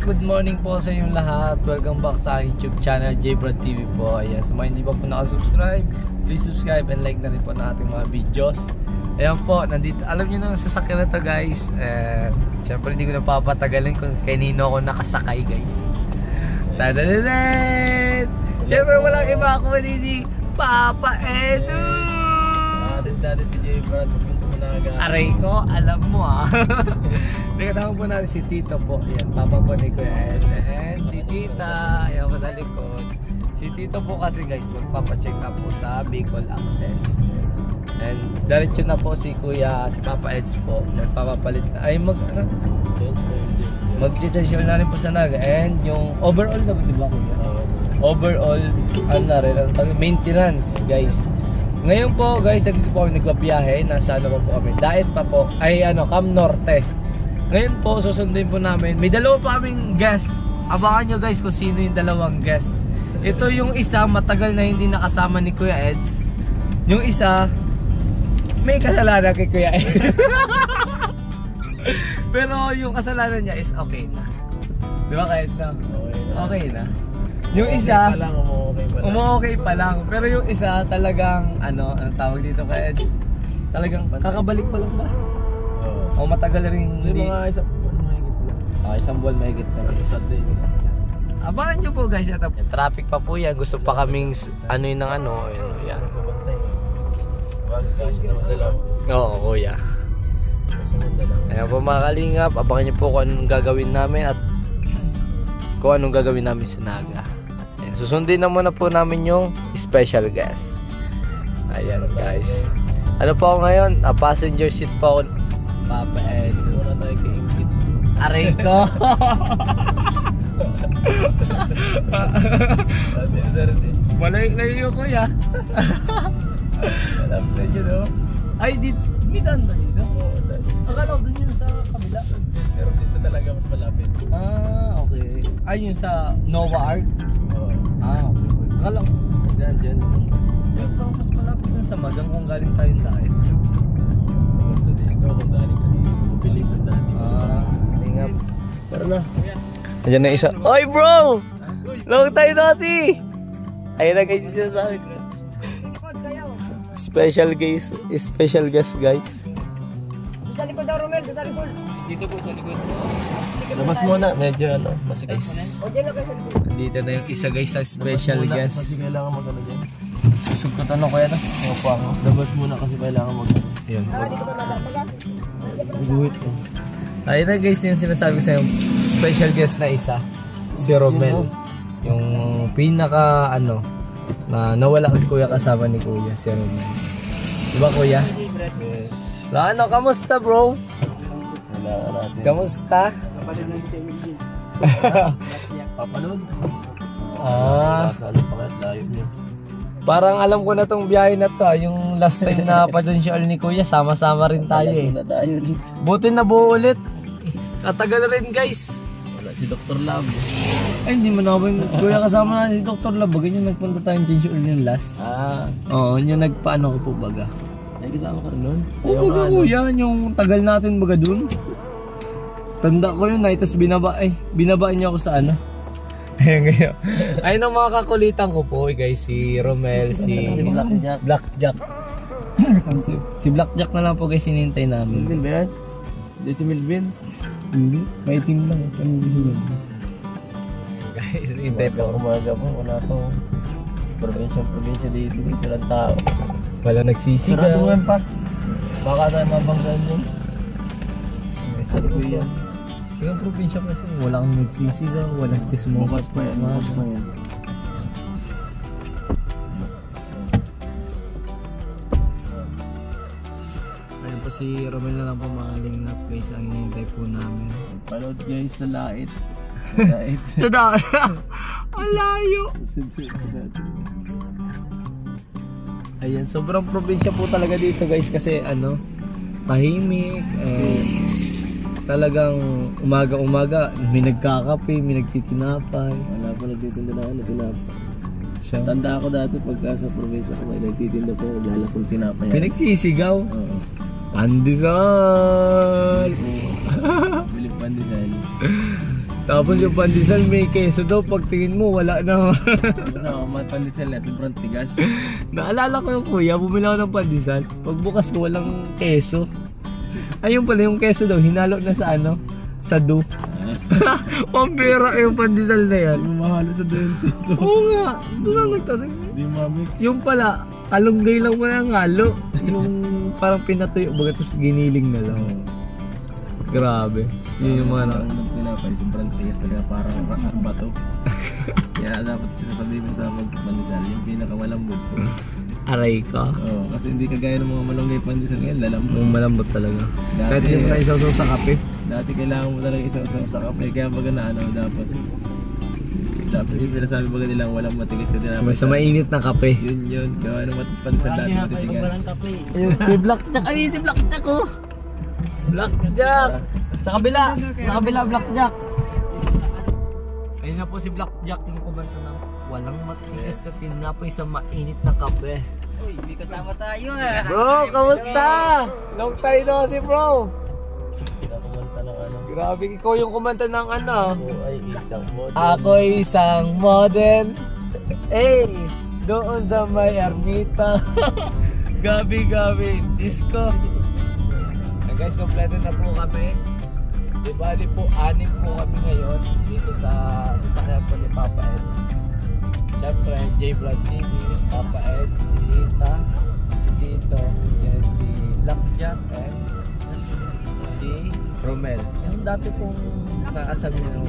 good morning po sa inyong lahat. Welcome back sa YouTube channel, JBrad TV po. Ayan, sa mga hindi pa po nakasubscribe, please subscribe and like na rin po na ating mga videos. Ayan po, nandito, alam nyo na ang sasakyan na to guys. Siyempre hindi ko na papatagalin kung kanino ako nakasakay guys. Tadadadan! Siyempre walang iba ako ni Papa Edu! Natin si JBrad, pupunta sa Naga. Aray ko, alam mo ah. Nakatama po natin si Tito po. Ayan, papa po ni Kuya S. And si Tita, ayan po sa likod. Si Tito po kasi guys, magpapacheck up po sa Bicol Access. And diretso na po si Kuya, si Papa Eds po. Nagpapapalit na, ay mag-change na rin po sa Naga. And yung overall na po, diba Kuya? Overall, ano na rin, maintenance guys. Ngayon po guys, nandito po kami nagbabiyahe. Nasa ano po kami, Daet pa po. Ay ano, Cam Norte. Ngayon po, susundin po namin. May dalawa pa kaming guest. Abangan nyo guys kung sino yung dalawang guest. Ito yung isa, matagal na hindi nakasama ni Kuya Eds. Yung isa, may kasalanan kay Kuya Eds. Pero yung kasalanan niya is okay na. Di ba Kuya Eds na? Okay na. Yung isa, umu-okay pa lang. Pero yung isa talagang, ano, anong tawag dito Kuya Eds? Talagang kakabalik pa lang ba? O matagal rin hindi. Mga isang buwan mahigit lang. Isang buwan mahigit na. Kasi Saturday. Abangan nyo po guys. Yung traffic pa po yan. Gusto pa kaming ano yun ng ano. Yan. Oo kuya. Ayan po mga kalingap. Abangan nyo po kung anong gagawin namin. At kung anong gagawin namin sa Naga. Ayan. Susundin na muna po namin yung special guest. Ayan guys. Ano po ako ngayon? Passenger seat po ako. Papa Ed. Muna tayo kaingkit. Aray ko. Malayo kuya. Alam na dyan o. Ay, may daan ba dito? Oo, daan. Akala ko dun yun sa kabila. Pero dito talaga mas malapit. Ah, okay. Ay, yun sa Nova Arc? Oo. Ah, okay. Akala ko dyan. Siyempre mas malapit dun sa Magang kung galing tayong dahil. Kung galing ka, bilis ang dati. Ingap. Tara na. Nandiyan na isa. Oy bro! Long time nati! Ayun na guys dito sa akin. Special guest guys. Sa likod daw Romel, sa likod. Dito po sa likod. Labas muna, medyo ano, masikas. O dyan na kayo sa likod. Dito na yung isa guys sa special guest. Kasi kailangan mag-ano dyan. Susog ko tanong kaya na. Opo ako. Labas muna kasi kailangan mag-ano. Ayun. Dito ka matataga. Guhit ko. Ayun na guys yung sinasabi ko sa'yo. Special guest na isa. Si Romel. Yung pinaka ano na nawala kay Kuya kasama ni Kuya. Si Romel. Diba Kuya? Yes. Ano, kamusta bro? Kailangan natin. Kamusta? Papanood. Ah. Layo niya. Parang alam ko na tong biyahe na to. Yung last time na padensyal ni Kuya, sama-sama rin tayo eh. Wala tayo dito. Buti na buo ulit. Katagal rin guys. Wala si Dr. Lab. Ay, hindi mo na ako yung Kuya kasama na si Dr. Lab. Baga yung nagpunta tayong padensyal yung last. Oo, yung nagpaano ko po baga. Ay, kasama ka rin nun? Oo baga Kuya, yung tagal natin baga dun. Tanda ko yun ay, tapos binabaan niya ako sa ano. Ayun ang mga kakulitan ko po guys, si Romel, si Blackjack. Si Blackjack na lang po guys sinintay namin. Milvin ba yan? Hindi si Milvin? Hindi, may team lang. Hindi si Milvin. Guys, hintay po. Umaga po, wala pa. Probinsya dito, walang tao. Wala nagsisigaw. Saraduhan pa. Baka tayo mabanggaan yun. Mr. Kuya. Yung probinsya kasi walang nagsisigaw, walang chismosa. Bukas pa yan, bukas pa yan. Ayun po si Romel na lang po mga lingap guys, ang hinihintay po namin. Panood guys sa Lait. Lait. Tada! Ang layo! Ayan, sobrang probinsya po talaga dito guys kasi ano, tahimik, talagang umaga-umaga may nagkakape, may nagtitinapay. Wala pa nagtitinda na ano, tinapay. Siya. Tanda ako dati pagka sa probinsya ko may nagtitinda po, naglalakong tinapay. Pinagsisigaw. Oo. Pandesal! Bilip pandesal. Tapos yung pandesal may keso daw, pagtingin mo wala na. Basta mga pandesal na, sobrang tigas. Naalala ko yung kuya, bumili ako ng pandesal. Pagbukas ko walang keso. Ayun pala yung keso daw, hinalo na sa ano? Sa do. Pambira yung pandesal na yan. Mahalo sa 20 pesos. Oo nga, doon lang nagtasig. Di mamix. Yung pala, kalunggay lang mo na ang halo. Yung parang pinatuyo, baga tapos giniling na lang. Grabe. Yun yung mga na. Unang pinapay, sobrang tigas talaga, parang bato. Kaya dapat sasabihin mo sa magpandesal, yung pinakamalambot ko. Aray ka. Oo, kasi hindi kagaya ng mga malunggay pandesal ngayon, lalambot. Yung malambot talaga. Dati, Kahit hindi mo na isaw sa kape. Dati kailangan mo talaga isang sa kape, kaya baga na ano, dapat yung sinasabi baga nilang walang matigas na dinapay. Basta mainit na kape. Yun, gawa ng pandesal dati matitigas. Ayun, si Blackjack. Ay, si Blackjack ko. Blackjack. Sa kabila Blackjack. Ayun na po si Blackjack, yung kumanta ng walang matigas na tinapay sa mainit na kape. Uy, may kasama tayo ah. Bro, kamusta? Long time no si bro. Kumanta ng ano. Grabe, ikaw yung kumanta ng ano. Ako ay isang model. Ako isang model. Eh, doon sa may ermita. Gabi, disco. Guys, kompleto na po kami. Di bali po, 6 po kami ngayon dito sa sasakyan po ni Papa Eds. Siyempre, J-Vlog TV, Papa Eds, si Tita, si Tito, si Blackjack, and si Romel. Yung dati pong nakasabi ng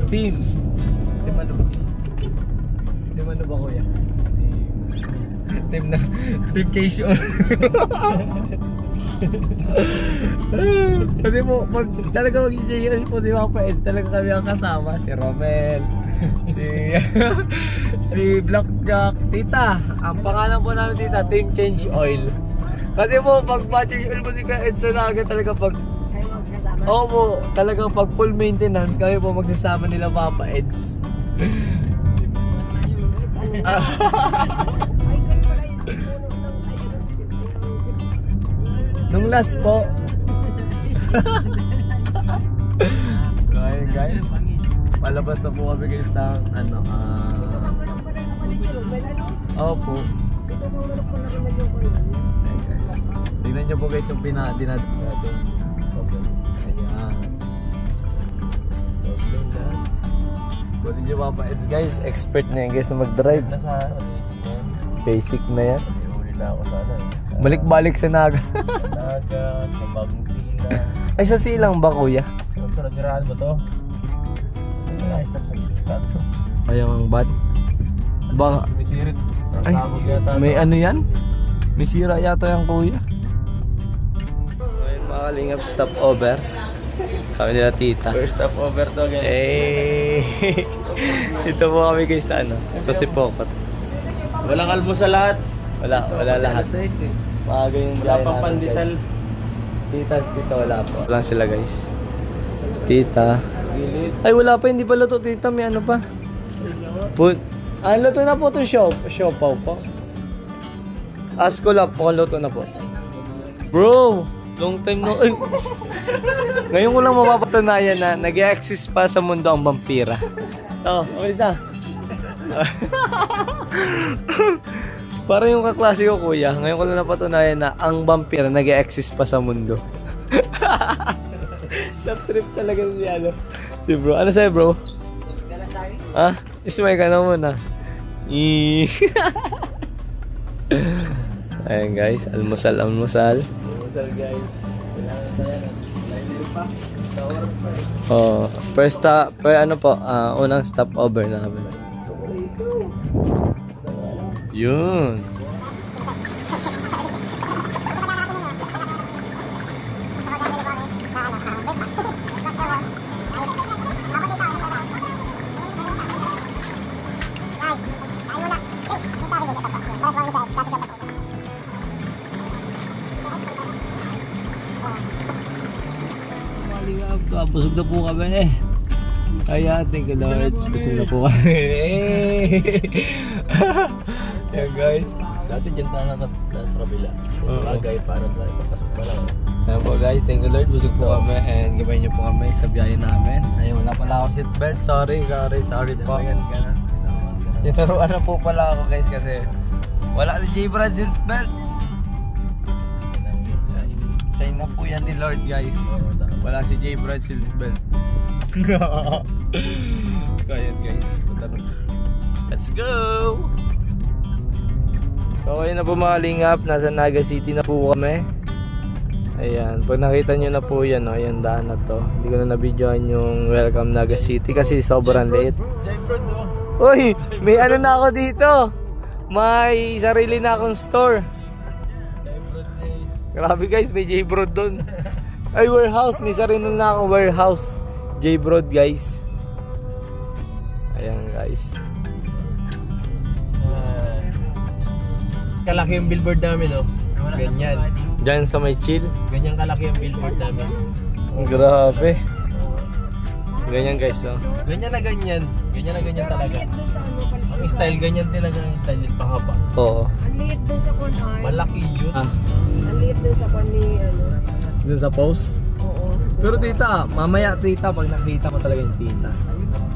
team. Team ano ba? Team ano ba kuya? Team na, Team K-Show. Kasi po, talaga mag-JL po si Papa Eds, talaga kami ang kasama. Si Romel, si Blackjack, Tita. Ang pangalan po namin Tita, Team Change Oil. Kasi po, pag change oil po si Eds na agad talaga pag oo po, talagang pag full maintenance kami po magsasama nila Papa Eds. Nung last po. Guys, palabas na po kami guys ng ano, opo. Tingnan nyo po guys yung dinadala natin. Ayan. Buti nyo Papa Eds guys, expert na yan guys na mag-drive. Basic na yan. Huli na ako sana. Balik-balik sa Naga. Naga, sa bagong sila. Ay, sa silang ba kuya? Ito, nasiraan mo to? Hindi na, stop sa gitna to. Ayaw ang bad. Baka, May sirit. ay, may ano yan? May sira yata yung kuya. So ayun mga kalingap, stop over. Kami nila Tita. First stop over to guys. Eh, ito po kami guys sa ano, sa Sipokot. Walang almusal lahat. Wala lahat. Maaga yung Wala biyahe pang namin, pandesal. guys. Tita, wala po. Wala sila guys. Si Tita. Gilid. Ay, wala pa, hindi pa luto Tita, may ano pa. Luto na po itong siopaw po. Ask ko lang po, luto na po. Bro, long time no. Ay. Ngayon ko lang mapapatunayan na nag-exist pa sa mundo ang vampira. Oh, okay na. Para yung kaklase ko kuya, ngayon ko lang napatunayan na ang vampira nag-exist pa sa mundo. Love trip talaga si ano. Si bro. Ano sa'yo bro? Ha? Ismay ka na muna. Ayan guys, almusal. Almusal guys. Kailangan tayo na. Oh, first stop, ano po, unang stop over na kami. Yun. Busog na po kami eh. Kaya thank you Lord. Busog na po kami. Yan guys. Dati dyan tayo sa kabila. Oo. Bagay para tayo papasok pa lang. Ayan po guys, thank you Lord. Busog po kami and gabay niyo po kami sa biyahe namin. Ayun, wala pala ako seatbelt. Sorry po. Tinuruan na po pala ako guys kasi wala si J-Brad seatbelt. Sign na po yan ni Lord guys. Wala si J-Brad seatbelt. So ayan guys, let's go! So ayun na po mga lingap, nasa Naga City na po kami. Ayan, pag nakita nyo na po yan, oh, ayan daan na to. Hindi ko na na-videoan yung Welcome Naga City kasi sobrang late. Uy, may ano na ako dito. May sarili na akong store. Grabe guys, may J-Brod doon. Ay, warehouse, may sarili na akong warehouse. J-Brod guys. Ayan guys. Kalaki yung billboard namin, no? Ganyan. Diyan sa may chill. Ganyan kalaki yung billboard namin. Grabe. Ganyan guys, oh. Ganyan na ganyan. Ganyan na ganyan talaga. Ang style, ganyan talaga ang style din pahaba. Oo. Ang liit doon sa kunay. Malaki yun. Ah, Ang liit doon sa kunay, ano. dun sa post. Oo. Pero tita, mamaya tita, pag nakita mo talaga yung tita.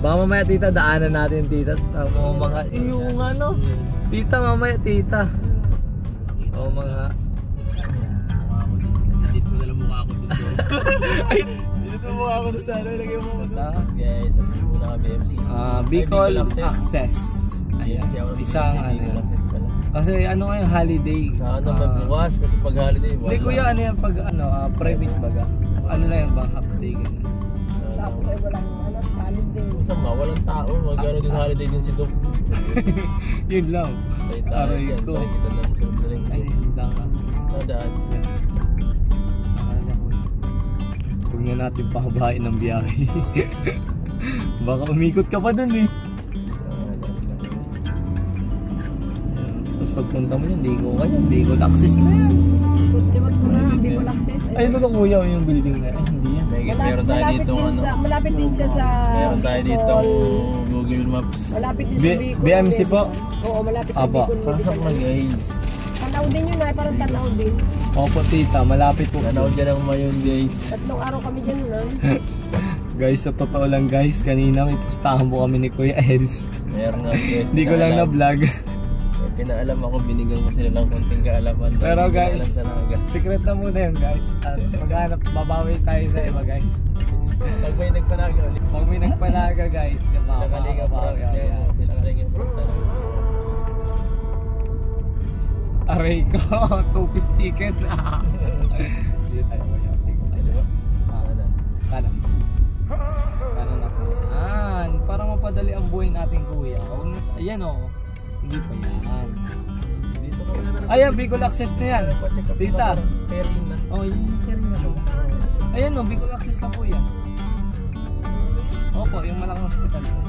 Baka mamaya tita, daanan natin tita. Mga yung ano. Tita, mamaya tita. Oo mga. Edit mo na lang mukha ako doon. Edit mo mukha ako doon sa ano. Lagyan mo ako doon. Guys, sabi mo na BMC. Bicol Access. Ayan, isang ano. Kasi ano nga yung holiday. Sana magbukas kasi pag holiday. Hindi kuya, ano yan pag ano, private baga. Ano na yan bang half day ganyan. Tapos ay walang ano, holiday. Sama, walang tao. Mag-ano din holiday din si Doc. Yun lang. Aray ko. Kita lang sa daling. Ay, dapat. Nadaan. Huwag na natin pahabain ng biyahe. Baka umikot ka pa dun eh. Tapos pagpunta mo yun, Bicol Access na yan. Diba ko na, Bicol Access. Ay, ba ka kuya yung building na yan? Hindi yan. Meron tayo dito ano. Malapit din siya sa Meron tayo dito Google Maps. Malapit din sa Bicol. BMC po? Oo, malapit sa Aba, Bicol. Pasok na guys. Tanaw din yun ay, parang tanaw din. Opo tita, malapit po. Tanaw dyan ang mayon guys. 3 araw kami dyan na. Guys, sa totoo lang guys, kanina may pustahan po kami ni Kuya Eds. Meron nga guys. Hindi ko lang na-vlog. Pinaalam ako, binigyan ko sila ng konting kaalaman. Pero guys, sa Naga. secret na muna yun guys. At maghanap, babawi tayo sa iba guys. Pag may nagpanaga ulit. Pag may nagpalaga guys, Nakaliga pa rin. Pinakaliga pa rin. Aray ko, 2-piece chicken. Dito tayo kuya. Ay, diba? Kanan. Kanan ako. Parang mapadali ang buhay natin kuya. Ayan o. Hindi pa yan. Dito kami na. Ayan, Bicol Access na yan. Tita. Ferry na. Oh, yun yung ferry na ba? Ayan o, Bicol Access na po yan. Opo, yung malaking hospital po.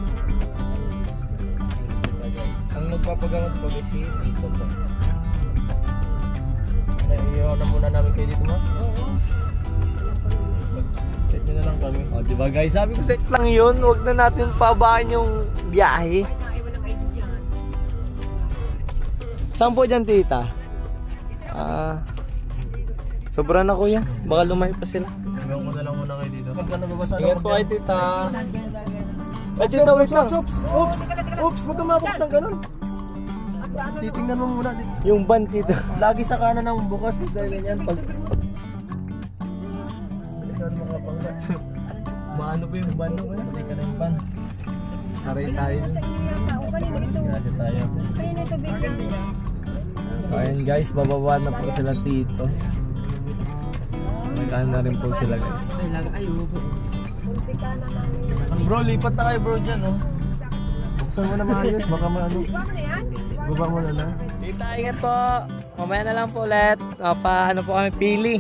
Guys, ang magpapagamot po kasi dito po. Naiiyaw na muna namin kayo dito, ma? Oo. Check nyo na lang kami. O, diba guys? Sabi ko set lang yun. Huwag na natin pabaan yung biyahe. Naiwan ang ID dyan. Saan po dyan, tita? Sobra na kuya. Baka lumay pa sila. Iwan ko na lang muna kayo dito. Pagka nababasa Ingat po kayo, tita. Ay, tita, wait lang. Oops! Huwag ka mabox ng ganun. Titingnan mo muna. Yung van, tita. Lagi sa kanan ng bukas. Dahil ganyan. Pag... Maano pa yung van nung Hindi ka na yung van. Aray tayo. Sa inyo yata. O kanina ito. Kasi tayo. Kanina ito, bigyan. So, ayun guys, bababa na po sila tito. Nag-ano na rin po sila guys. Munti ka na namin. Bro, lipat na kayo bro dyan, oh. Buksan mo na maayos. Baka maano. Baka na yan? Baba mo na lang. Tita, ingat po. Mamaya na lang po ulit. Ano po kami, pili.